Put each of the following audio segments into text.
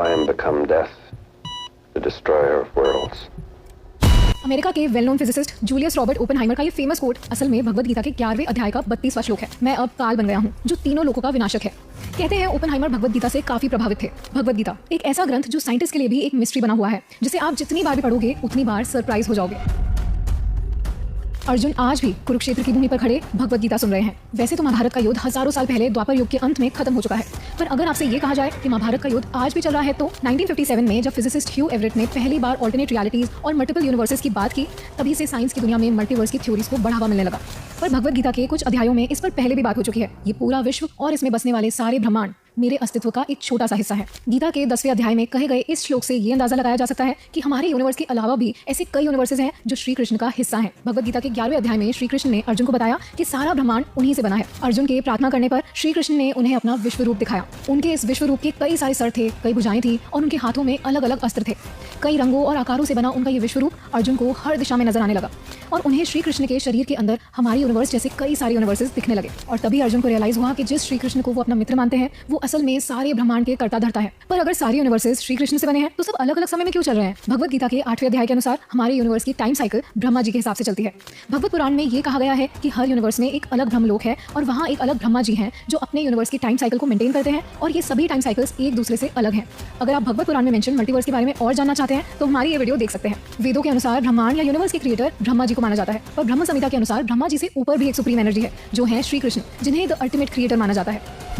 I am become death, the destroyer of worlds. America के well known physicist Julius Robert Oppenheimer का ये famous quote असल में भगवद गीता के 11वें अध्याय का 32वां श्लोक है। मैं अब काल बन गया हूँ जो तीनों लोगों का विनाशक है। कहते हैं ओपेनहाइमर भगवद गीता से काफी प्रभावित थे। भगवद गीता एक ऐसा ग्रंथ जो साइंटिस्ट के लिए भी एक मिस्ट्री बना हुआ है, जिसे आप जितनी बार भी पढ़ोगे उतनी बार सरप्राइज हो जाओगे। अर्जुन आज भी कुरुक्षेत्र की भूमि पर खड़े भगवद गीता सुन रहे हैं। वैसे तो महाभारत का युद्ध हजारों साल पहले द्वापर युग के अंत में खत्म हो चुका है, पर अगर आपसे ये कहा जाए कि महाभारत का युद्ध आज भी चल रहा है तो 1957 में जब फिजिसिस्ट ह्यू एवरेट ने पहली बार ऑल्टरनेट रियलिटीज और मल्टीपल यूनिवर्सेस की बात की, तभी से साइंस की दुनिया में मल्टीवर्स की थ्योरीज को बढ़ावा मिलने लगा। पर भगवद गीता के कुछ अध्यायों में इस पर पहले भी बात हो चुकी है। ये पूरा विश्व और इसमें बसने वाले सारे ब्रह्मांड मेरे अस्तित्व का एक छोटा सा हिस्सा है। गीता के 10वें अध्याय में कहे गए इस श्लोक से ये अंदाजा लगाया जा सकता है कि हमारे यूनिवर्स के अलावा भी ऐसे कई यूनिवर्सेस हैं जो श्री कृष्ण का हिस्सा हैं। भगवद गीता के 11वें अध्याय में श्री कृष्ण ने अर्जुन को बताया कि सारा ब्रह्मांड उन्हीं से बना है। अर्जुन के प्रार्थना करने पर श्री कृष्ण ने उन्हें अपना विश्व रूप दिखाया। उनके इस विश्व रूप के कई सारे सर थे, कई भुजाएं थी और उनके हाथों में अलग अलग अस्त्र थे। कई रंगों और आकारों से बना उनका ये विश्व रूप अर्जुन को हर दिशा में नजर आने लगा और उन्हें श्री कृष्ण के शरीर के अंदर हमारे यूनिवर्स जैसे कई सारे यूनिवर्सेस दिखने लगे। और तभी अर्जुन को रियलाइज हुआ कि जिस श्री कृष्ण को वो अपना मित्र मानते हैं वो असल में सारे ब्रह्मांड के कर्ता धर्ता है। पर अगर सारे यूनिवर्सेस श्री कृष्ण से बने हैं तो सब अलग अलग समय में क्यों चल रहे हैं? भगवद गीता के 8वें अध्याय के अनुसार हमारे यूनिवर्स की टाइम साइकिल ब्रह्मा जी के हिसाब से चलती है। भगवत पुराण में ये कहा गया है कि हर यूनिवर्स में एक अलग ब्रह्मलोक है और वहाँ एक अलग ब्रह्मा जी हैं जो अपने यूनिवर्स की टाइम साइकिल को मेंटेन करते हैं और ये सभी टाइम साइकिल्स एक दूसरे से अलग हैं। अगर आप भगवत पुराण में मेंशन मल्टीवर्स के बारे में और जानना चाहते हैं तो हमारी ये वीडियो देख सकते हैं। वेदों के अनुसार ब्रह्मांड या यूनिवर्स के क्रिएटर ब्रह्मा जी को माना जाता है, पर ब्रह्म संहिता के अनुसार ब्रह्मा जी से ऊपर भी एक सुप्रीम एनर्जी है जो है श्री कृष्ण, जिन्हें द अल्टीमेट क्रिएटर माना जाता है।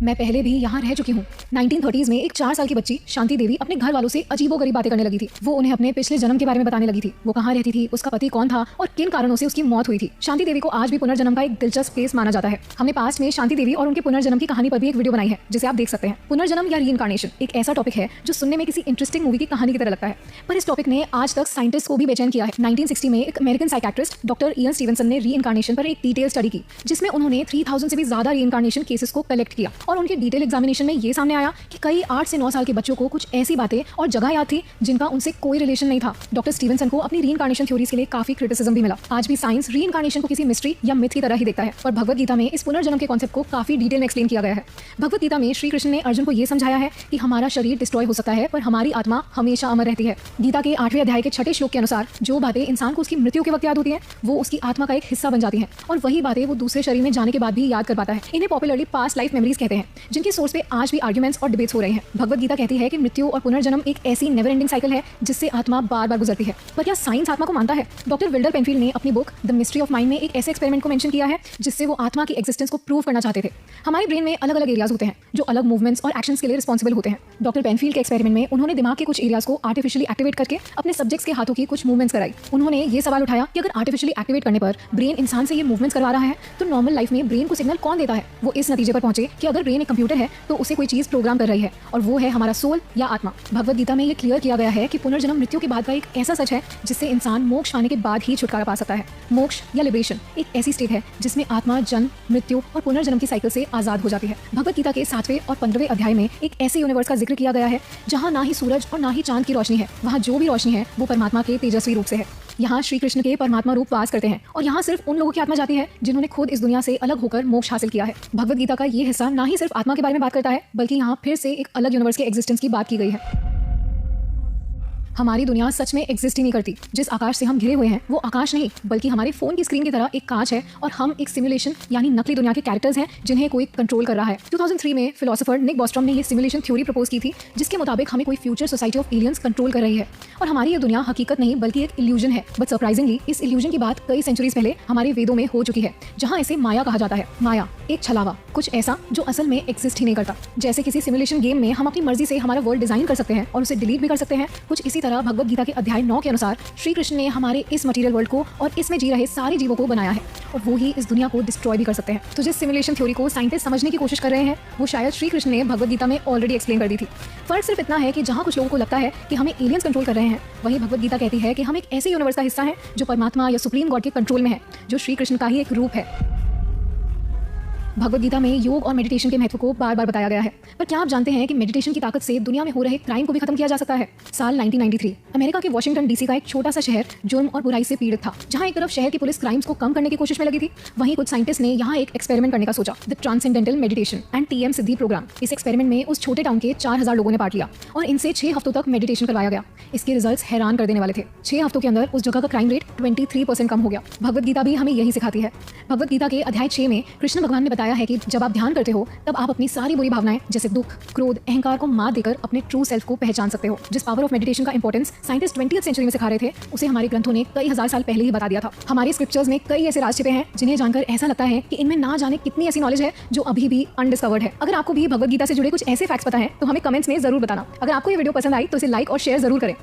मैं पहले भी यहाँ रह चुकी हूँ। 1930s में एक 4 साल की बच्ची शांति देवी अपने घर वालों से अजीबोगरीब बातें करने लगी थी। वो उन्हें अपने पिछले जन्म के बारे में बताने लगी थी, वो कहाँ रहती थी, उसका पति कौन था और किन कारणों से उसकी मौत हुई थी। शांति देवी को आज भी पुनर्जन्म का एक दिलचस्प केस माना जाता है। हमने पास्ट में शांति देवी और उनके पुनर्जन्म की कहानी पर भी एक वीडियो बनाई है जिसे आप देख सकते हैं। पुनर्जन्म या रीइंकार्नेशन एक ऐसा टॉपिक है जो सुनने में किसी इंटरेस्टिंग मूवी की कहानी की तरह लगता है, पर इस टॉपिक ने आज तक साइंटिस्ट को भी बेचैन किया है। 1960 में एक American psychiatrist doctor Ian Stevenson ने रीइंकार्नेशन पर एक डिटेल स्टडी की, जिसमें उन्होंने 3000 से भी ज्यादा रीइंकार्नेशन केसेस को कलेक्ट किया और उनके डिटेल एग्जामिनेशन में ये सामने आया कि कई 8 से 9 साल के बच्चों को कुछ ऐसी बातें और जगह याद थी जिनका उनसे कोई रिलेशन नहीं था। डॉक्टर स्टीवनसन को अपनी रीइंकार्नेशन थ्योरीज के लिए काफी क्रिटिसिज्म भी मिला। आज भी साइंस रीइंकार्नेशन को किसी मिस्ट्री या मिथ की तरह ही देखता है, पर भगवद गीता में इस पुनर्जन्म के कॉन्सेप्ट को काफी डिटेल में एक्सप्लेन किया गया है। भगवद गीता में श्री कृष्ण ने अर्जुन को यह समझाया है कि हमारा शरीर डिस्ट्रॉय हो सकता है पर हमारी आत्मा हमेशा अमर रहती है। गीता के 8वें अध्याय के 6ठे श्लोक के अनुसार जो बातें इंसान को उसकी मृत्यु के वक्त याद होती हैं वो उसकी आत्मा का एक हिस्सा बन जाती हैं और वही बातें वो दूसरे शरीर में जाने के बाद भी याद कर पाता है। इन्हें पॉपुलरली पास्ट लाइफ मेमोरीज कहते हैं, जिनकी सोर्स पे आज भी आर्ग्यूमेंट्स और डिबेट्स हो रहे हैं। भगवद गीता कहती है कि मृत्यु और पुनर्जन्म एक ऐसी नेवर एंडिंग साइकिल है जिससे आत्मा बार बार गुजरती है। पर क्या साइंस आत्मा को मानता है? डॉक्टर विल्डर पेनफील्ड ने अपनी book the mystery of mind में एक ऐसे एक्सपेरिमेंट को मेंशन किया है जिससे वो आत्मा की एक्जिस्टेंस को प्रूव करना चाहते थे। हमारे ब्रेन में अलग अलग एरियाज होते हैं जो अलग मूवमेंट्स और एक्शंस के लिए रिस्पॉन्सिबल होते हैं। डॉक्टर पेनफील्ड के एक्सपेरिमेंट में उन्होंने दिमाग के कुछ एरियाज को आर्टिफिशियली एक्टिवेट करके अपने सब्जेक्ट्स के हाथों की कुछ मूवमेंट्स कराई। उन्होंने ये सवाल उठाया कि अगर आर्टिफिशियली एक्टिवेट करने पर ब्रेन इंसान से ये मूवमेंट्स करवा रहा है तो नॉर्मल लाइफ में ब्रेन को सिग्नल कौन देता है? वो इस नतीजे पर पहुंचे कि अगर ब्रेन एक कंप्यूटर है तो उसे कोई चीज प्रोग्राम कर रही है और वो है हमारा सोल या आत्मा। भगवद गीता में ये क्लियर किया गया है कि पुनर्जन्म मृत्यु के बाद का एक ऐसा सच है जिससे इंसान मोक्ष पाने के बाद ही छुटकारा पा सकता है। मोक्ष या लिबरेशन एक ऐसी स्टेट है जिसमें आत्मा जन्म, मृत्यु और पुनर्जन्म की साइकिल से आजाद हो जाती है। भगवद गीता के 7वें और 15वें अध्याय में एक ऐसे यूनिवर्स का जिक्र किया गया है जहाँ ना ही सूरज और ना ही चांद की रोशनी है। वहाँ जो भी रोशनी है वो परमात्मा के तेजस्वी रूप से है। यहाँ श्री कृष्ण के परमात्मा रूप वास करते हैं और यहाँ सिर्फ उन लोगों की आत्मा जाती है जिन्होंने खुद इस दुनिया से अलग होकर मोक्ष हासिल किया है। भगवद गीता का ये हिस्सा ना ही सिर्फ आत्मा के बारे में बात करता है बल्कि यहाँ फिर से एक अलग यूनिवर्स के एग्जिस्टेंस की बात की गई है। हमारी दुनिया सच में एग्जिस्ट ही नहीं करती। जिस आकाश से हम घिरे हुए हैं वो आकाश नहीं बल्कि हमारे फोन की स्क्रीन की तरह एक कांच है और हम एक सिमुलेशन यानी नकली दुनिया के कैरेक्टर्स हैं जिन्हें कोई कंट्रोल कर रहा है। 2003 में फिलोसोफर निक बॉस्ट्रॉम ने ये सिमुलेशन थ्योरी प्रपोज की थी जिसके मुताबिक हमें कोई future society of aliens control कर रही है और हमारी ये दुनिया हकीकत नहीं बल्कि एक इल्यूजन है। बट सरप्राइजिंगली इस इल्यूजन की बात कई सेंचुरीज पहले हमारे वेदों में हो चुकी है, जहाँ इसे माया कहा जाता है। माया एक छलावा, कुछ ऐसा जो असल में एग्जिस्ट ही नहीं करता। जैसे किसी सिमुलेशन गेम में हम अपनी मर्जी से हमारा वर्ल्ड डिजाइन कर सकते हैं और उसे डिलीट भी कर सकते हैं, कुछ इसी तरह भगवद गीता के अध्याय 9 के अनुसार श्री कृष्ण ने हमारे इस मटेरियल वर्ल्ड को और इसमें जी रहे सारे जीवों को बनाया है और वो ही इस दुनिया को डिस्ट्रॉय भी कर सकते हैं। तो जिस सिमुलेशन थ्योरी को साइंटिस्ट समझने की कोशिश कर रहे हैं वो शायद श्री कृष्ण ने भगवद गीता में ऑलरेडी एक्सप्लेन कर दी थी। फर्क सिर्फ इतना है कि जहाँ कुछ लोगों को लगता है कि हमें एलियंस कंट्रोल कर रहे हैं, वहीं भगवद गीता कहती है कि हम एक ऐसे यूनिवर्स का हिस्सा है जो परमात्मा या सुप्रीम गॉड के कंट्रोल में है, जो श्री कृष्ण का ही एक रूप है। भगवद गीता में योग और मेडिटेशन के महत्व को बार बार बताया गया है, पर क्या आप जानते हैं कि मेडिटेशन की ताकत से दुनिया में हो रहे क्राइम को भी खत्म किया जा सकता है? साल 1993 अमेरिका के वॉशिंगटन डीसी का एक छोटा सा शहर जुर्म और बुराई से पीड़ित था। जहां एक तरफ शहर की पुलिस क्राइम्स को कम करने की कोशिश में लगी थी, वहीं कुछ साइंटिस्ट ने यहाँ एक एक्सपेरिमेंट करने का सोचा, the transcendental meditation and TM Siddhi program. इस एक्सपेरिमेंट में उस छोटे टाउन के 4000 लोगों ने पार्ट लिया और इनसे 6 हफ्तों तक मेडिटेशन करवाया गया। इसके रिजल्ट्स हैरान कर देने वाले थे। 6 हफ्तों के अंदर उस जगह का क्राइम रेट 23% कम हो गया। भगवद गीता भी हमें यही सिखाती है। भगवद गीता के अध्याय 6 में कृष्ण भगवान ने बताया है कि जब आप ध्यान करते हो तब आप अपनी सारी बुरी भावनाएं जैसे दुख, क्रोध, अहंकार को मात देकर अपने ट्रू सेल्फ को पहचान सकते हो। जिस पावर ऑफ मेडिटेशन का इंपॉर्टेंस साइंटिस्ट 20th सेंचुरी में सिखा रहे थे, उसे हमारे ग्रंथों ने कई हजार साल पहले ही बता दिया था। हमारे स्क्रिप्चर्स में कई ऐसे राज छिपे हैं जिन्हें जानकर ऐसा लगता है कि इनमें ना जाने कितनी ऐसी नॉलेज है जो अभी भी अनडिस्कवर्ड है। अगर आपको भी भगवद गीता से जुड़े कुछ ऐसे फैक्ट्स पता है तो हमें कमेंट्स में जरूर बताना। अगर आपको ये वीडियो पसंद आई तो इसे लाइक और शेयर जरूर करें।